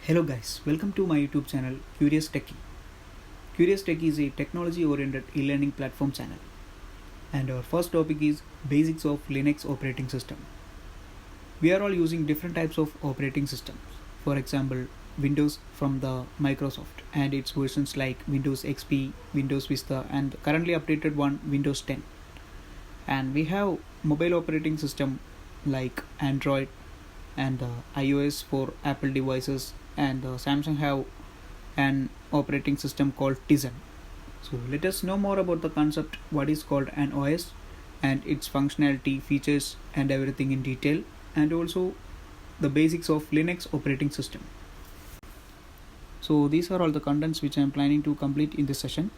Hello guys, welcome to my YouTube channel Curious Techie. Curious Techie is a technology oriented e-learning platform channel. And our first topic is basics of Linux operating system. We are all using different types of operating systems. For example, Windows from the Microsoft and its versions like Windows XP, Windows Vista and currently updated one Windows 10. And we have mobile operating system like Android and iOS for Apple devices, and Samsung have an operating system called Tizen. So let us know more about the concept what is called an OS and its functionality, features and everything in detail, and also the basics of Linux operating system. So these are all the contents which I am planning to complete in this session.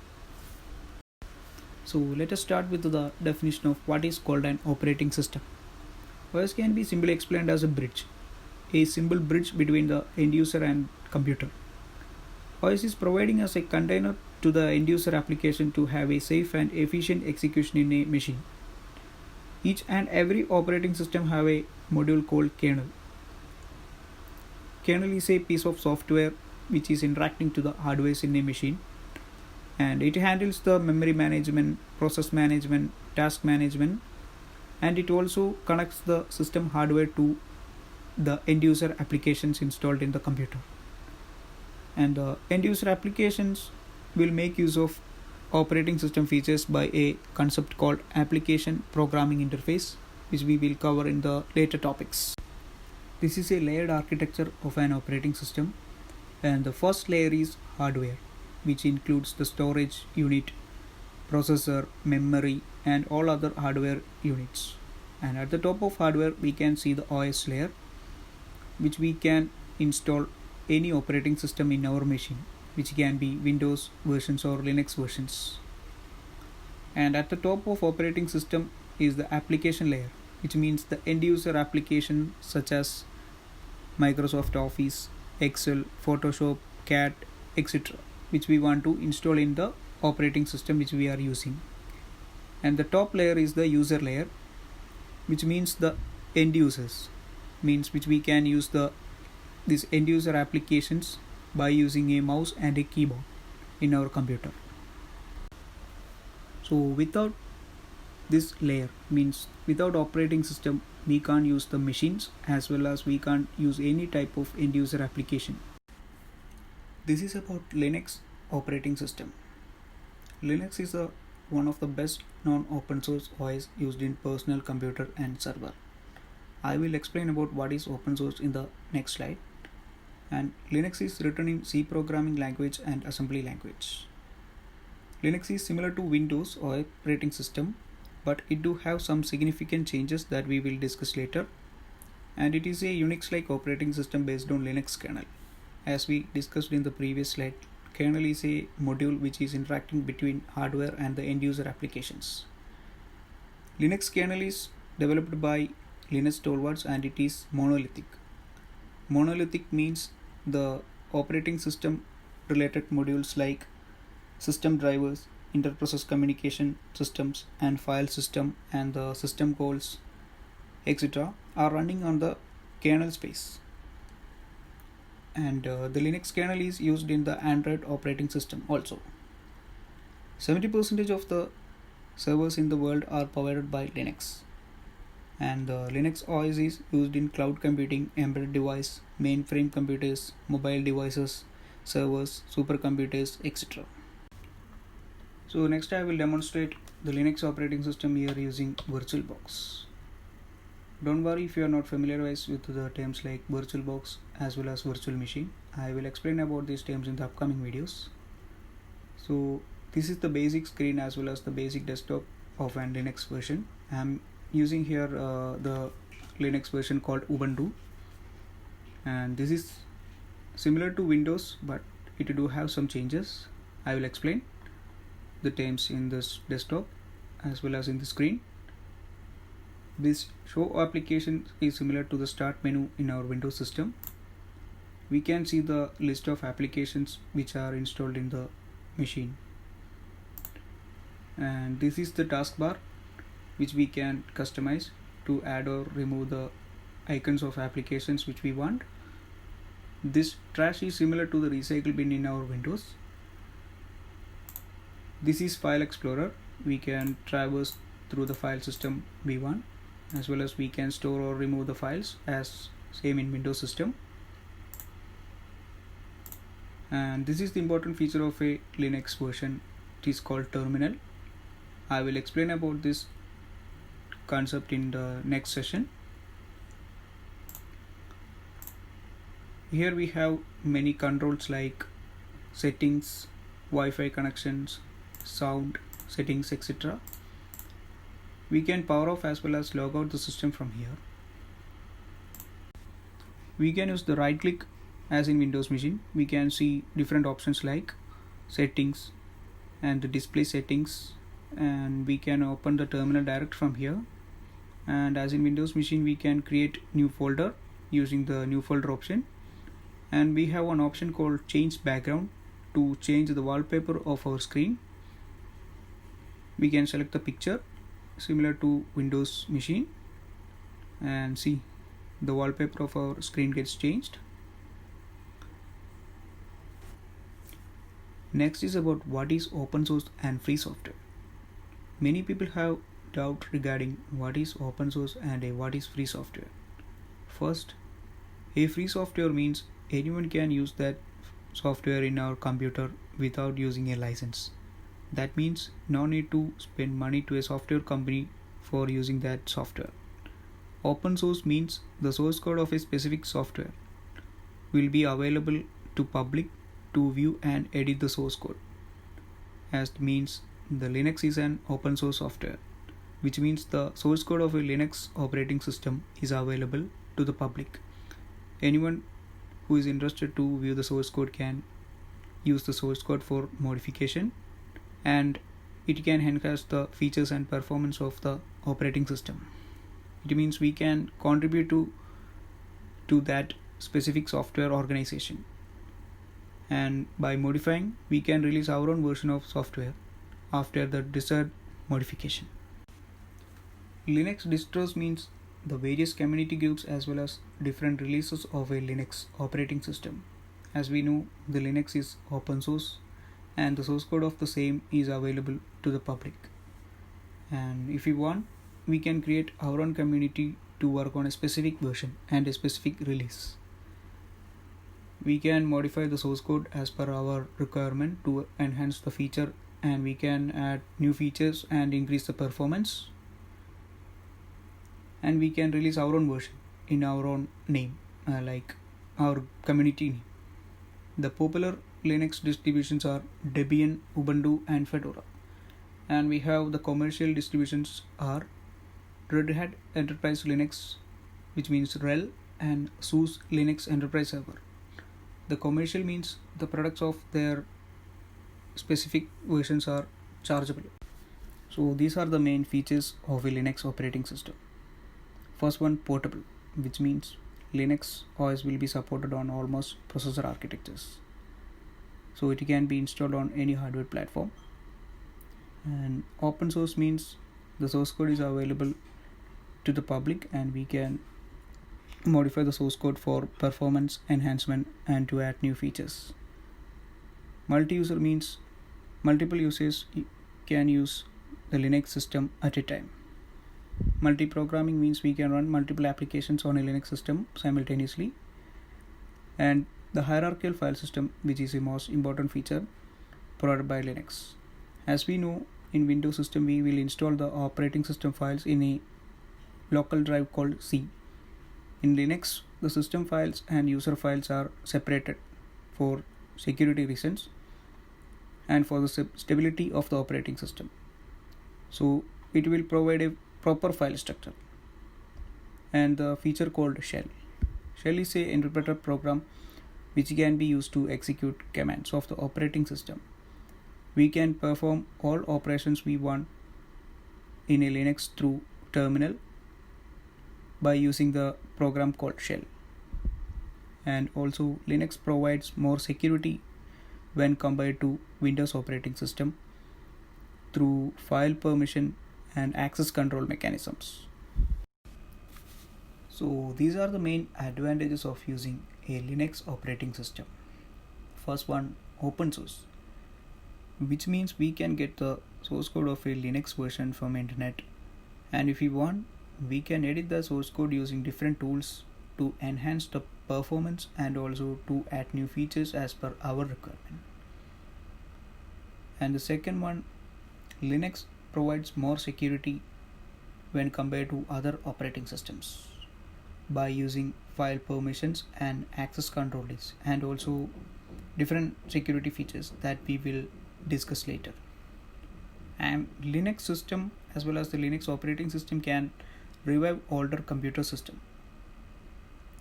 So let us start with the definition of what is called an operating system. OS can be simply explained as a simple bridge between the end user and computer. OS is providing us a container to the end user application to have a safe and efficient execution in a machine. Each and every operating system have a module called kernel. Kernel is a piece of software which is interacting to the hardware in a machine, and it handles the memory management, process management, task management, and it also connects the system hardware to the end user applications installed in the computer. And the end user applications will make use of operating system features by a concept called application programming interface, which we will cover in the later topics. This is a layered architecture of an operating system, and the first layer is hardware, which includes the storage unit, processor, memory and all other hardware units. And at the top of hardware we can see the OS layer, which we can install any operating system in our machine, which can be Windows versions or Linux versions. And at the top of operating system is the application layer, which means the end user application such as Microsoft Office, Excel, Photoshop, CAD, etc., which we want to install in the operating system which we are using. And the top layer is the user layer, which means the end users, means which we can use these end user applications by using a mouse and a keyboard in our computer. So without this layer, means without operating system, we can't use the machines as well as we can't use any type of end user application. This is about Linux operating system. Linux is one of the best non-open source OS used in personal computer and server. I will explain about what is open source in the next slide. And Linux is written in C programming language and assembly language. Linux is similar to Windows operating system, but it do have some significant changes that we will discuss later. And it is a Unix-like operating system based on Linux kernel. As we discussed in the previous slide, kernel is a module which is interacting between hardware and the end user applications. Linux kernel is developed by Linus Torvalds and it is monolithic. Monolithic means the operating system related modules like system drivers, interprocess communication systems and file system and the system calls, etc., are running on the kernel space. And the Linux kernel is used in the Android operating system also. 70% of the servers in the world are powered by Linux. And the Linux OS is used in cloud computing, embedded device, mainframe computers, mobile devices, servers, supercomputers, etc. So next I will demonstrate the Linux operating system here using VirtualBox. Don't worry if you are not familiarized with the terms like VirtualBox as well as virtual machine. I will explain about these terms in the upcoming videos. So this is the basic screen as well as the basic desktop of an Linux version. I am using here the Linux version called Ubuntu, and this is similar to Windows but it do have some changes. I will explain the terms in this desktop as well as in the screen. This show application is similar to the start menu in our Windows system. We can see the list of applications which are installed in the machine, and this is the taskbar which we can customize to add or remove the icons of applications which we want. This trash is similar to the recycle bin in our Windows. This is File Explorer. We can traverse through the file system we want, as well as we can store or remove the files as same in Windows system. And this is the important feature of a Linux version. It is called terminal. I will explain about this concept in the next session. Here we have many controls like settings, Wi-Fi connections, sound settings, etc. We can power off as well as log out the system from here. We can use the right click as in Windows machine. We can see different options like settings and the display settings, and we can open the terminal direct from here. And as in Windows machine, we can create new folder using the new folder option. And we have one option called change background to change the wallpaper of our screen. We can select the picture similar to Windows machine and see the wallpaper of our screen gets changed. Next is about what is open source and free software. Many people have doubt regarding what is open source and what is free software. First, a free software means anyone can use that software in our computer without using a license. That means no need to spend money to a software company for using that software. Open source means the source code of a specific software will be available to public to view and edit the source code. As it means the Linux is an open source software, which means the source code of a Linux operating system is available to the public. Anyone who is interested to view the source code can use the source code for modification, and it can enhance the features and performance of the operating system. It means we can contribute to that specific software organization, and by modifying we can release our own version of software after the desired modification. Linux distros means the various community groups as well as different releases of a Linux operating system. As we know, the Linux is open source and the source code of the same is available to the public. And if we want, we can create our own community to work on a specific version and a specific release. We can modify the source code as per our requirement to enhance the feature, and we can add new features and increase the performance, and we can release our own version in our own name, like our community name. The popular Linux distributions are Debian, Ubuntu and Fedora, and we have the commercial distributions are Red Hat Enterprise Linux, which means RHEL, and SUSE Linux Enterprise Server. The commercial means the products of their specific versions are chargeable. So these are the main features of a Linux operating system. First one, portable, which means Linux OS will be supported on almost processor architectures. So it can be installed on any hardware platform. And open source means the source code is available to the public and we can modify the source code for performance enhancement and to add new features. Multi-user means multiple users can use the Linux system at a time. Multi-programming means we can run multiple applications on a Linux system simultaneously. And the hierarchical file system, which is the most important feature provided by Linux. As we know, in Windows system we will install the operating system files in a local drive called C. In Linux, the system files and user files are separated for security reasons and for the stability of the operating system. So it will provide a proper file structure. And the feature called shell. Shell is an interpreter program which can be used to execute commands of the operating system. We can perform all operations we want in a Linux through terminal by using the program called shell. And also Linux provides more security when compared to Windows operating system through file permission and access control mechanisms. So these are the main advantages of using a Linux operating system. First one, open source, which means we can get the source code of a Linux version from internet, and if we want, we can edit the source code using different tools to enhance the performance and also to add new features as per our requirement. And the second one, Linux provides more security when compared to other operating systems by using file permissions and access control lists, and also different security features that we will discuss later. And Linux system as well as the Linux operating system can revive older computer system,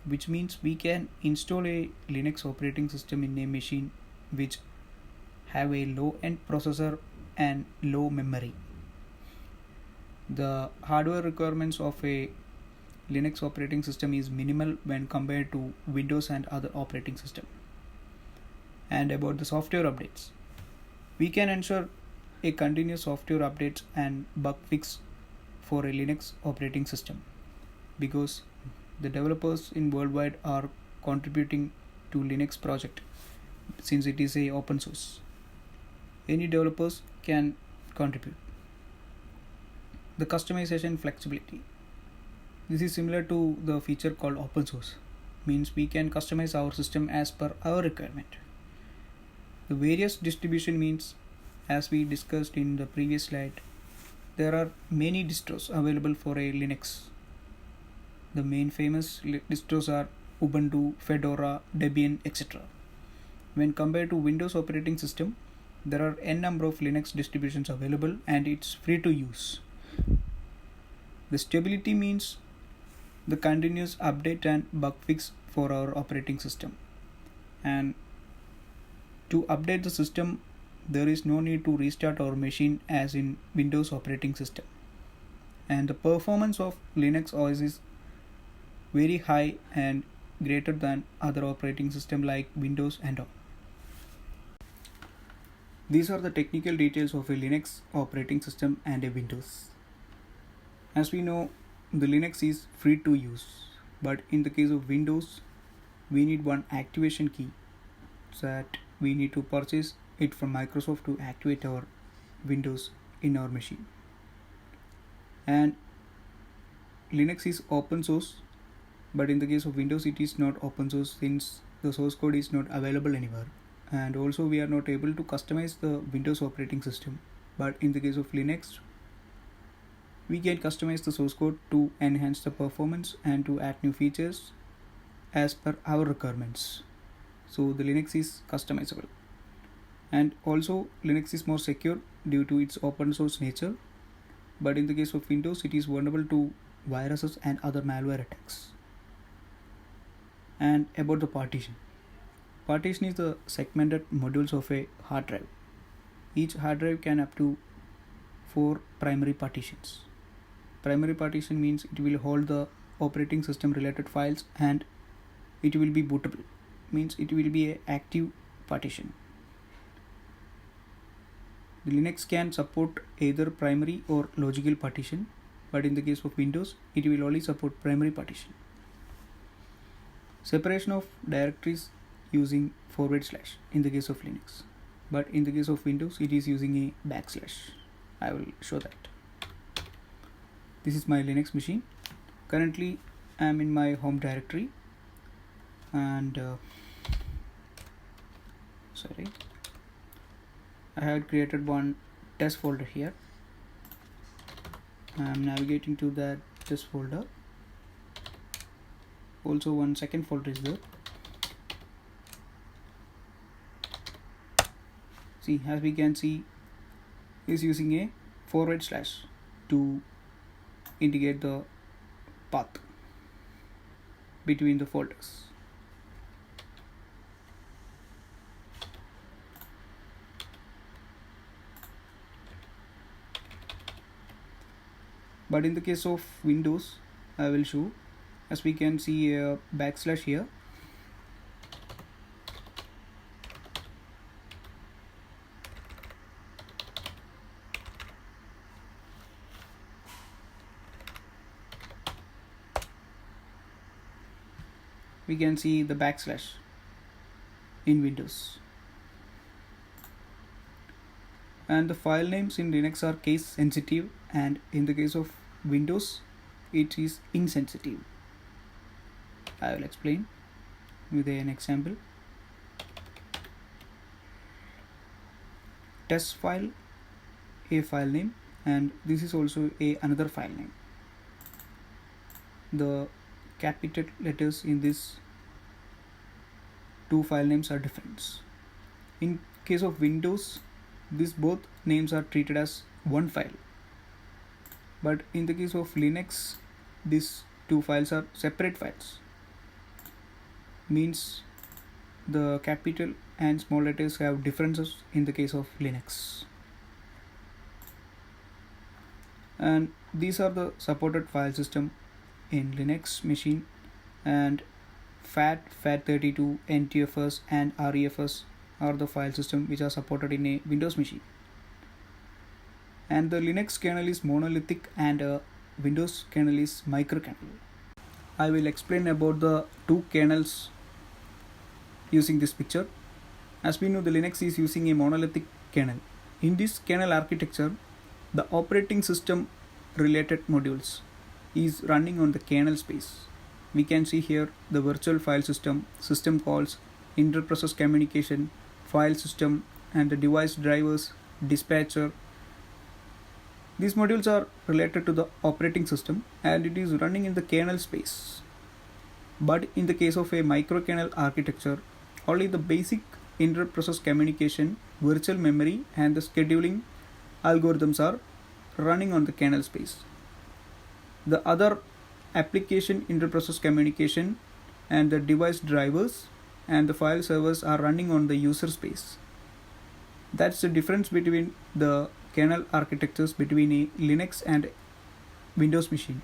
which means we can install a Linux operating system in a machine which have a low end processor and low memory. The hardware requirements of a Linux operating system is minimal when compared to Windows and other operating system. And about the software updates, we can ensure a continuous software updates and bug fix for a Linux operating system, because the developers in worldwide are contributing to Linux project since it is a open source. Any developers can contribute. The customization flexibility. This is similar to the feature called open source, means we can customize our system as per our requirement. The various distribution means, as we discussed in the previous slide, there are many distros available for a Linux. The main famous distros are Ubuntu, Fedora, Debian, etc. When compared to Windows operating system, there are n number of Linux distributions available and it's free to use. The stability means the continuous update and bug fix for our operating system. And to update the system, there is no need to restart our machine as in Windows operating system. And the performance of Linux OS is very high and greater than other operating system like Windows and all. These are the technical details of a Linux operating system and a Windows. As we know, the Linux is free to use, but in the case of Windows, we need one activation key, so that we need to purchase it from Microsoft to activate our Windows in our machine. And Linux is open source, but in the case of Windows it is not open source since the source code is not available anywhere, and also we are not able to customize the Windows operating system. But in the case of Linux, we can customize the source code to enhance the performance and to add new features as per our requirements. So the Linux is customizable. And also Linux is more secure due to its open source nature, but in the case of Windows it is vulnerable to viruses and other malware attacks. And about the partition. Partition is the segmented modules of a hard drive. Each hard drive can up to 4 primary partitions. Primary partition means it will hold the operating system related files and it will be bootable, means it will be an active partition. The Linux can support either primary or logical partition, but in the case of Windows it will only support primary partition. Separation of directories using / in the case of Linux, but in the case of Windows it is using a \. I will show that. This is my Linux machine. Currently I am in my home directory, and I have created one test folder here. I am navigating to that test folder. Also one second folder is there. See, as we can see, is using a / to indicate the path between the folders. But in the case of Windows, I will show, as we can see a / here. we can see the backslash in Windows. And the file names in Linux are case sensitive, and in the case of Windows it is insensitive. I will explain with an example. Test file, a file name, and this is also another file name. The capital letters in these two file names are different. In case of Windows, these both names are treated as one file, but in the case of Linux, these two files are separate files. Means the capital and small letters have differences in the case of Linux. And these are the supported file system in Linux machine, and FAT32, NTFS and REFS are the file system which are supported in a Windows machine. And the Linux kernel is monolithic and Windows kernel is microkernel. I will explain about the two kernels using this picture. As we know, the Linux is using a monolithic kernel. In this kernel architecture, the operating system related modules is running on the kernel space. We can see here the virtual file system, system calls, inter-process communication, file system, and the device drivers, dispatcher. These modules are related to the operating system and it is running in the kernel space. But in the case of a microkernel architecture, only the basic inter-process communication, virtual memory, and the scheduling algorithms are running on the kernel space. The other application inter-process communication and the device drivers and the file servers are running on the user space. That's the difference between the kernel architectures between a Linux and Windows machine.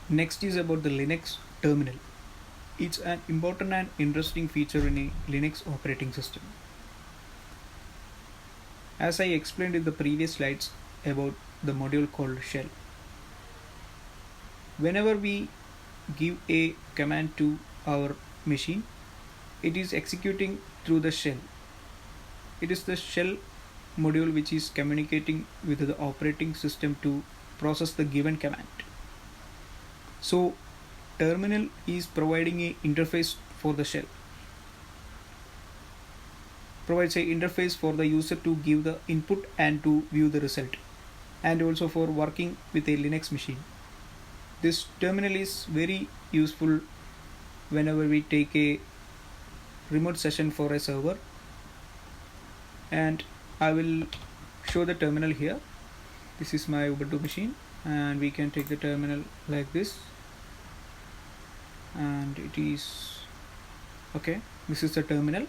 Next is about the Linux terminal. It's an important and interesting feature in a Linux operating system. As I explained in the previous slides about the module called shell. Whenever we give a command to our machine, it is executing through the shell. It is the shell module which is communicating with the operating system to process the given command. So terminal is providing a interface for the shell. Provides a interface for the user to give the input and to view the result, and also for working with a Linux machine. This terminal is very useful whenever we take a remote session for a server, and I will show the terminal here. This is my Ubuntu machine and we can take the terminal like this, and it is okay. This is the terminal.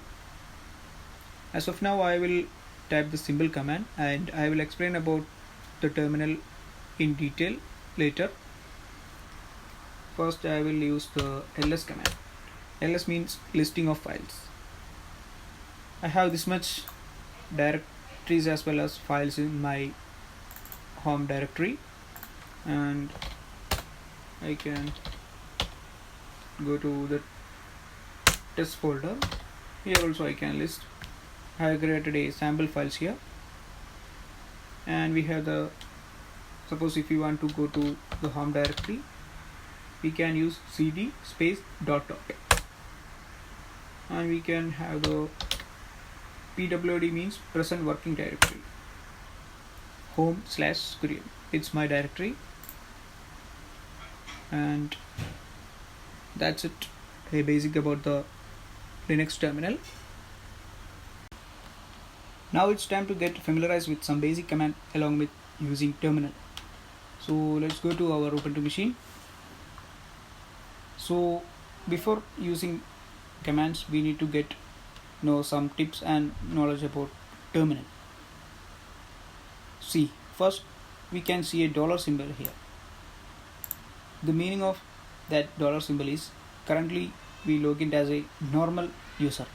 As of now, I will type the symbol command and I will explain about the terminal in detail later. First, I will use the ls command. Ls means listing of files. I have this much directories as well as files in my home directory, and I can go to the test folder. Here also I can list. I have created a sample files here, and we have the, suppose if you want to go to the home directory, we can use cd space dot dot, and we can have the pwd means present working directory, home/Kurian. It's my directory, and that's it. A basic about the Linux terminal. Now it's time to get familiarized with some basic command along with using terminal. So let's go to our Ubuntu machine. So before using commands, we need to know some tips and knowledge about terminal. See, first we can see a dollar symbol here. The meaning of that dollar symbol is currently we log in as a normal user.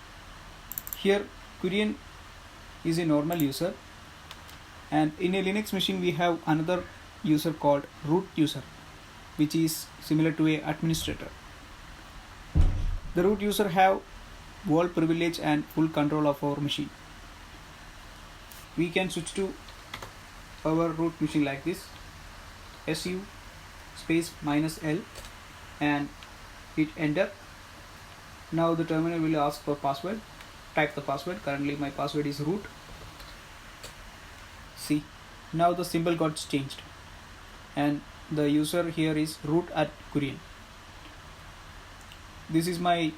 Here Kurian is a normal user, and in a Linux machine we have another user called root user, which is similar to a administrator. The root user have all privilege and full control of our machine. We can switch to our root machine like this: su space -l and hit enter. Now the terminal will ask for password. Type the password. Currently my password is root. See, now the symbol got changed and the user here is root@Kurian. This is my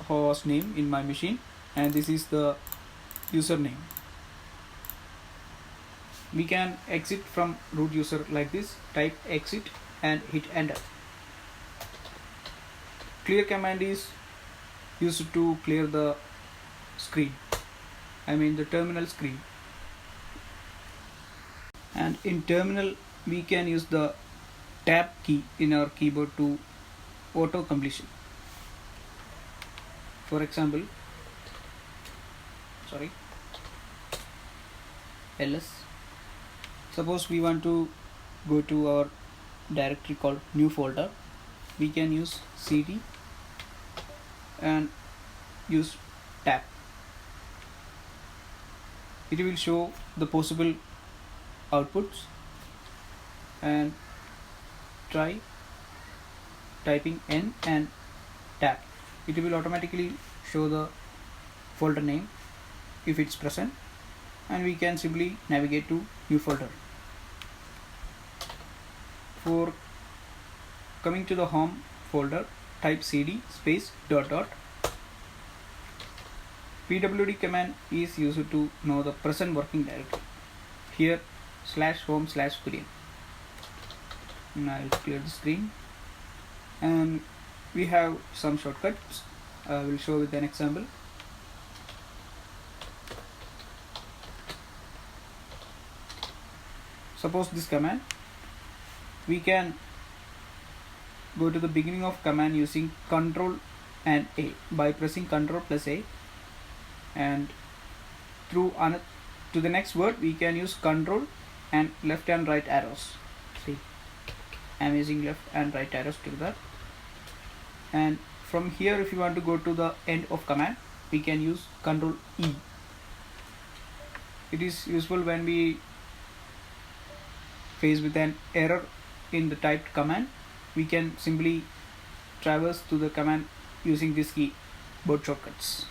host name in my machine and this is the username. We can exit from root user like this. Type exit and hit enter. Clear command is used to clear the screen, the terminal screen. And in terminal we can use the tab key in our keyboard to auto completion. For example, ls. Suppose we want to go to our directory called new folder. We can use cd and use tab. It will show the possible outputs and try typing n and tab. It will automatically show the folder name if it's present, and we can simply navigate to new folder. For coming to the home folder, type cd space dot dot. pwd command is used to know the present working directory. Here /home/Kurian. I'll clear the screen and we have some shortcuts. I will show with an example. Suppose this command, we can go to the beginning of command using Ctrl and A by pressing Ctrl plus A, and to the next word we can use Ctrl and left and right arrows. See, I'm using left and right arrows together. And from here, if you want to go to the end of command, we can use Ctrl E. It is useful when we face with an error in the typed command. We can simply traverse to the command using this keyboard shortcuts.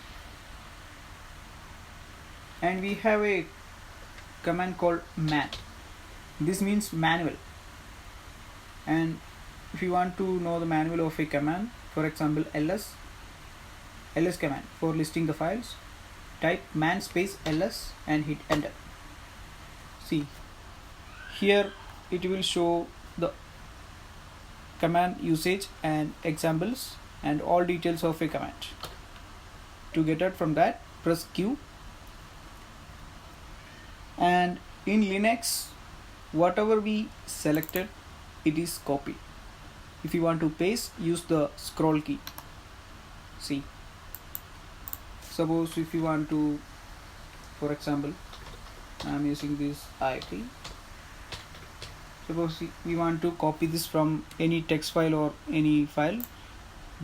And we have a command called man. This means manual. And if you want to know the manual of a command, for example ls command for listing the files, type man space ls and hit enter. See, here it will show the command usage and examples and all details of a command. To get out from that, press Q. And in Linux, whatever we selected, it is copied. If you want to paste, use the scroll key. See, suppose if you want to, for example, I'm using this IIT. Suppose we want to copy this from any text file or any file,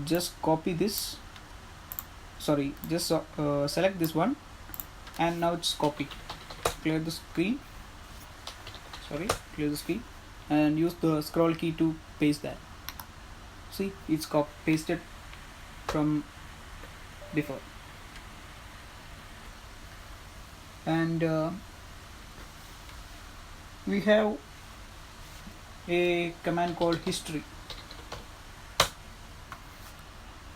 just copy this, select this one, and now it's copied. Clear the screen and use the scroll key to paste that. See, it's pasted from before. And we have a command called history.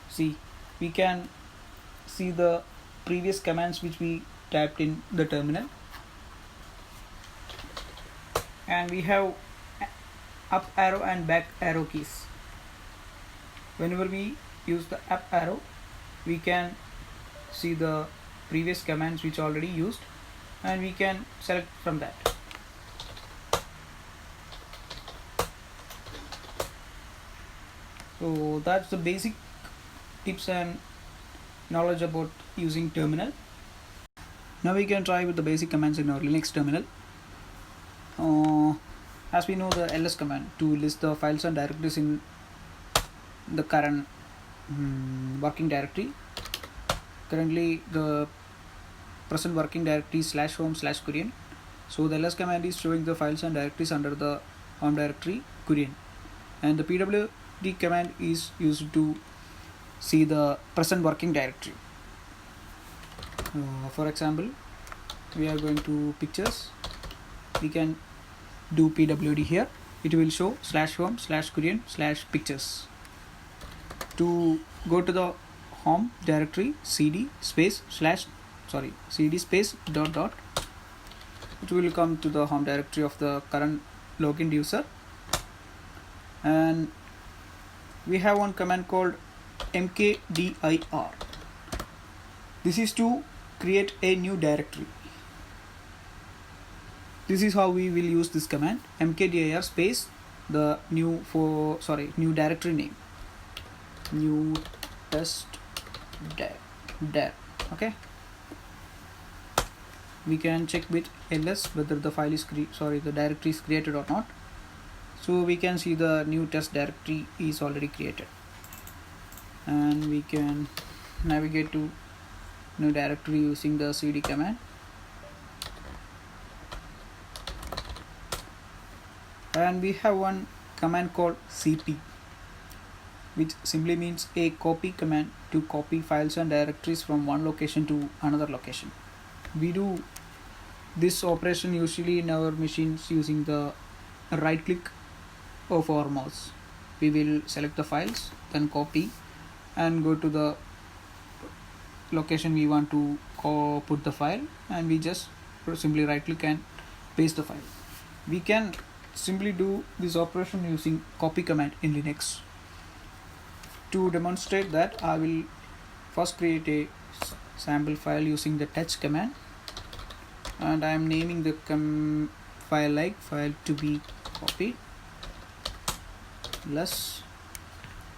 See, we can see the previous commands which we typed in the terminal, and we have up arrow and back arrow keys. Whenever we use the up arrow, we can see the previous commands which already used, and we can select from that. So that's the basic tips and knowledge about using terminal. Now we can try with the basic commands in our Linux terminal. As we know the ls command to list the files and directories in the current working directory. Currently the present working directory is /home/Kurian. So the ls command is showing the files and directories under the home directory Kurian, and the pwd command is used to see the present working directory. For example, we are going to pictures. We can do pwd here. It will show /home/Kurian/pictures. To go to the home directory, cd space dot dot, it will come to the home directory of the current login user. And we have one command called mkdir. This is to create a new directory. This is how we will use this command, mkdir space the new directory name, new test dir. Okay, we can check with ls whether the file is the directory is created or not. So we can see the new test directory is already created, and we can navigate to new directory using the cd command. And we have one command called cp, which simply means a copy command to copy files and directories from one location to another location. We do this operation usually in our machines using the right click of our mouse. We will select the files, then copy, and go to the location we want to put the file, and we just simply right click and paste the file. We can simply do this operation using copy command in Linux. To demonstrate that, I will first create a sample file using the touch command, and I am naming the file like file to be copied. Plus,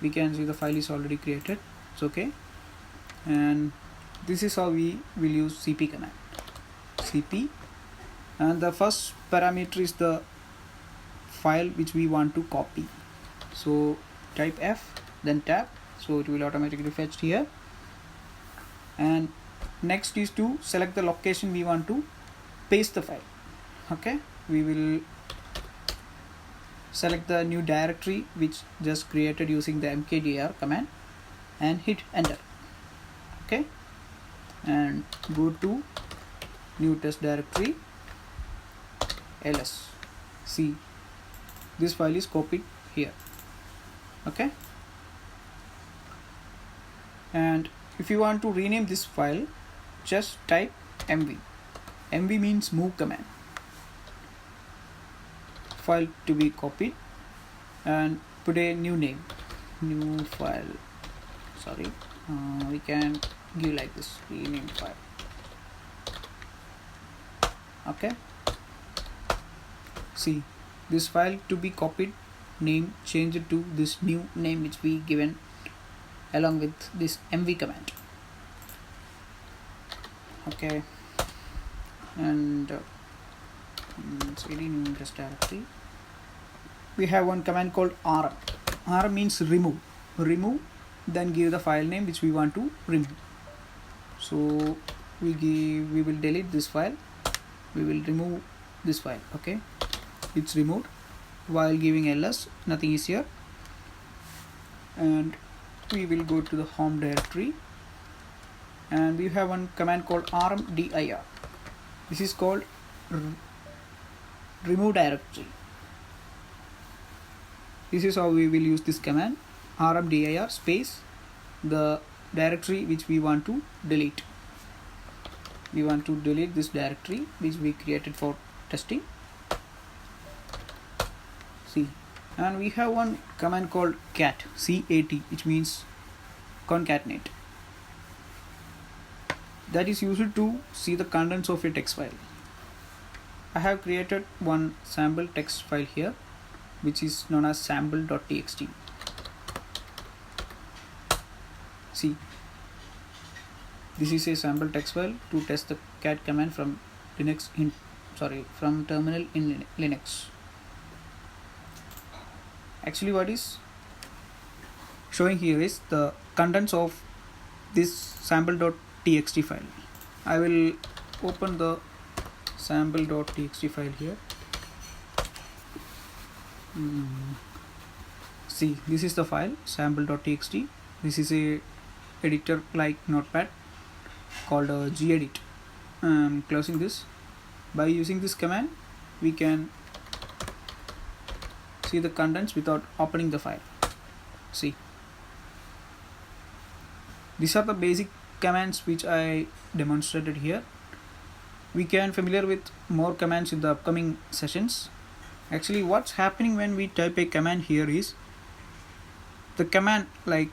we can see the file is already created. It's okay. And this is how we will use cp command. Cp, and the first parameter is the file which we want to copy. So type F, then tab, so it will automatically fetch here. And next is to select the location we want to paste the file. Okay, we will select the new directory which just created using the mkdir command and hit enter. Okay, and go to new test directory ls. See, this file is copied here. Okay, and if you want to rename this file, just type mv. mv means move command. File to be copied, and put a new name, new file. We can give like this, rename file. Okay, see, this file to be copied name, change it to this new name which we given along with this mv command. Okay, and cd new test directory. We have one command called rm. Rm means remove. Then give the file name which we want to remove. So we will delete this file. We will remove this file. Okay, it's removed. While giving ls, nothing is here, and we will go to the home directory, and we have one command called rmdir. This is called remove directory. This is how we will use this command, rmdir space the directory which we want to delete. We want to delete this directory which we created for testing. See, and we have one command called cat, which means concatenate. That is used to see the contents of a text file. I have created one sample text file here, which is known as sample.txt. See, this is a sample text file to test the cat command from terminal in Linux. Actually, what is showing here is the contents of this sample.txt file. I will open the sample.txt file here. See, this is the file sample.txt. This is a editor like Notepad called gedit. I'm closing this. By using this command, we can see the contents without opening the file. See, these are the basic commands which I demonstrated here. We can familiar with more commands in the upcoming sessions. Actually, what's happening when we type a command here is the command, like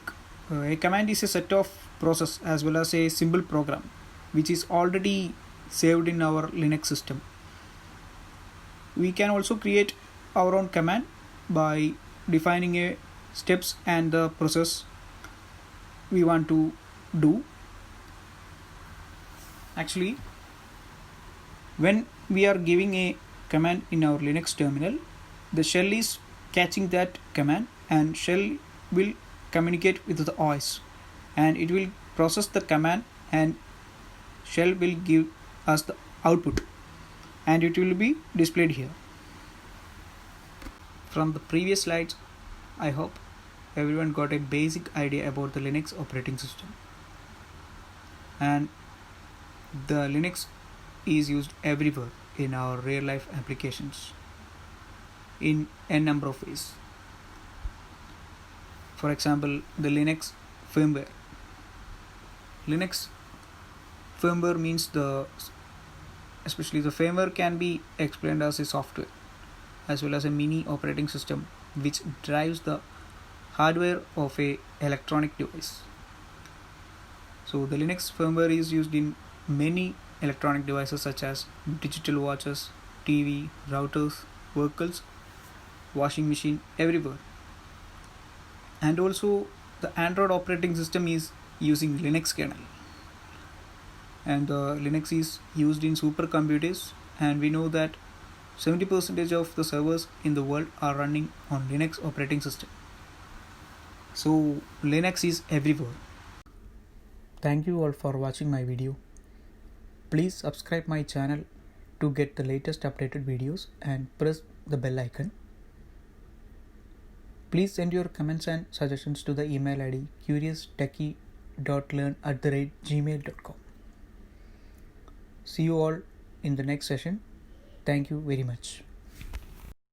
a command is a set of process as well as a simple program which is already saved in our Linux system. We can also create our own command by defining a steps and the process we want to do. Actually, when we are giving a command in our Linux terminal, the shell is catching that command and shell will communicate with the OS and it will process the command and shell will give us the output and it will be displayed here. From the previous slides, I hope everyone got a basic idea about the Linux operating system. And the Linux is used everywhere in our real life applications in a number of ways. For example, the Linux firmware. Linux firmware means especially the firmware can be explained as a software as well as a mini operating system which drives the hardware of a electronic device. So the Linux firmware is used in many electronic devices such as digital watches, TV, routers, vehicles, washing machine, everywhere. And also the Android operating system is using Linux kernel. And Linux is used in supercomputers, and we know that 70% of the servers in the world are running on Linux operating system. So Linux is everywhere. Thank you all for watching my video. Please subscribe my channel to get the latest updated videos and press the bell icon. Please send your comments and suggestions to the email ID curioustechie.learn@gmail.com. See you all in the next session. Thank you very much.